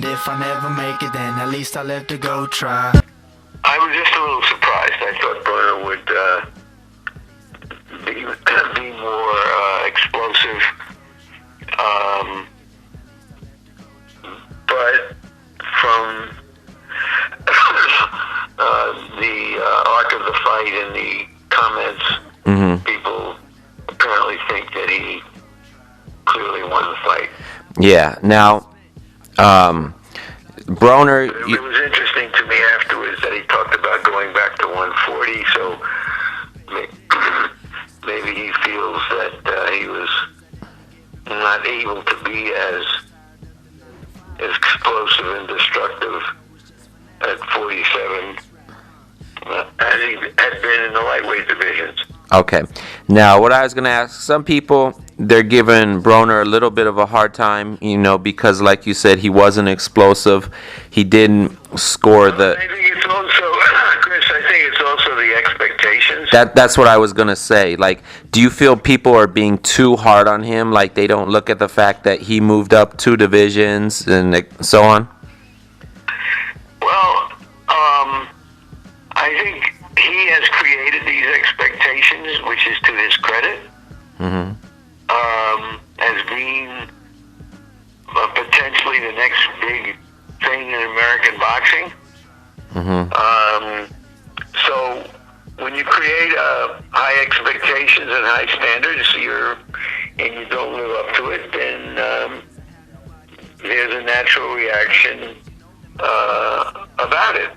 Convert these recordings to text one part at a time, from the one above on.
And if I never make it, then at least I live to go try. I was just a little surprised. I thought Broner would be more explosive. But from the arc of the fight and the comments, people apparently think that he clearly won the fight. Yeah. Now, Broner. It was interesting to me afterwards that he talked about going back to 140. So maybe he feels that he was not able to be as explosive and destructive at 47 as he had been in the lightweight divisions. Okay. Now, what I was going to ask, some people, they're giving Broner a little bit of a hard time, because, like you said, he wasn't explosive. He didn't score the... I think it's also, Chris, the expectations. That's what I was going to say. Like, do you feel people are being too hard on him? Like, they don't look at the fact that he moved up 2 divisions and so on? Well, I think he has created these expectations, which is to his credit, as being potentially the next big thing in American boxing. So when you create high expectations and high standards, and you don't live up to it, then there's a natural reaction about it.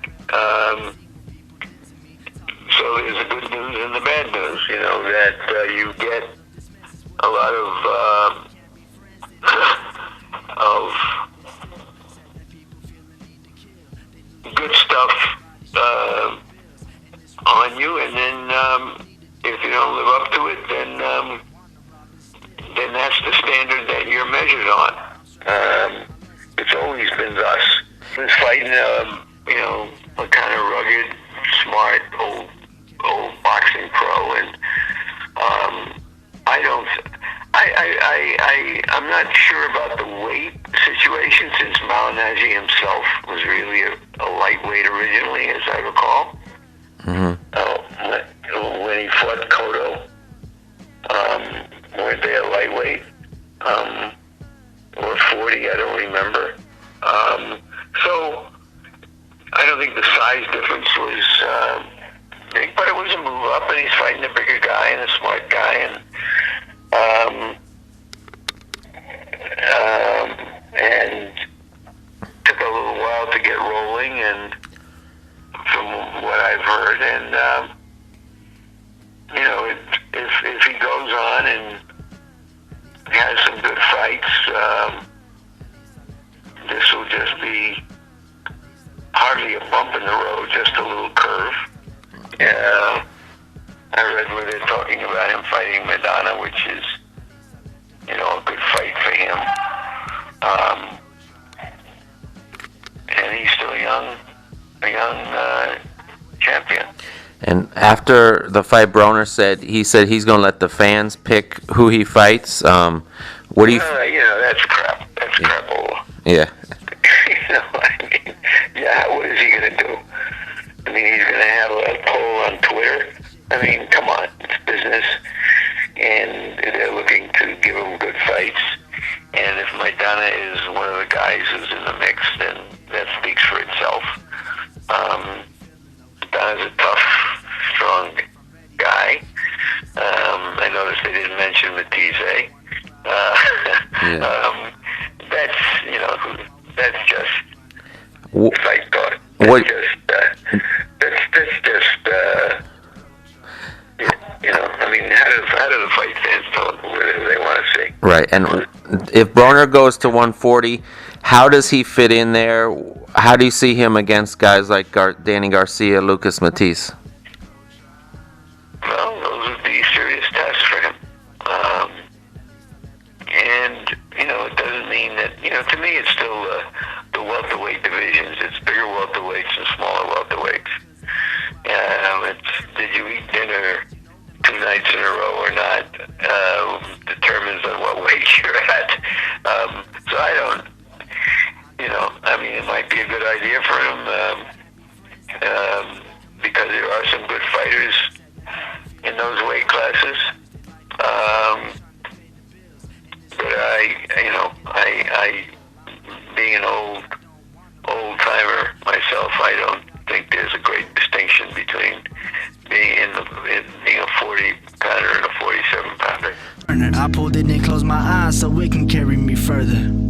So there's the good news and the bad news, that you get a lot of good stuff on you, and then if you don't live up to it, then that's the standard that you're measured on. It's always been thus. He was fighting, a kind of rugged, smart, old boxing pro, and I'm not sure about the weight situation, since Malignaggi himself was really a lightweight originally, as I recall. When he fought Cotto, weren't they a lightweight? Or 40, I don't remember. So I don't think the size difference was big, but it was a move up, and he's fighting a bigger guy and a smart guy, and took a little while to get rolling, and from what I've heard, and if he goes on and has some good fights, this will just be hardly a bump in the road, just a little curve. I read where they're talking about him fighting Madonna, which is, a good fight for him. And he's still a young champion. And after the fight, Broner said he's going to let the fans pick who he fights. What do you? That's crap. That's crap. Yeah. What is he going to do? I mean, he's going to have a poll on Twitter. I mean, come on, it's business, and they're looking to give him good fights. And if Maidana is one of the guys who's in the mix, then that speaks for itself. Maidana's a tough, strong guy. I noticed they didn't mention Matisse. That's just fight thought. How do the fight fans tell them who they want to see? Right, and if Broner goes to 140, how does he fit in there? How do you see him against guys like Danny Garcia, Lucas Matisse? Well, those would be serious tests for him. And, it doesn't mean that, to me it's still the welterweight divisions. It's bigger welterweights and smaller welterweights. Did you eat dinner 2 nights in a row or not determines on what weight you're at. So I don't, I mean, it might be a good idea for him because there are some good fighters in those weight classes. But I being an old timer myself, I don't think there's a great distinction between being being a 40 pounder and a 47 pounder. I pulled it and closed my eyes so it can carry me further.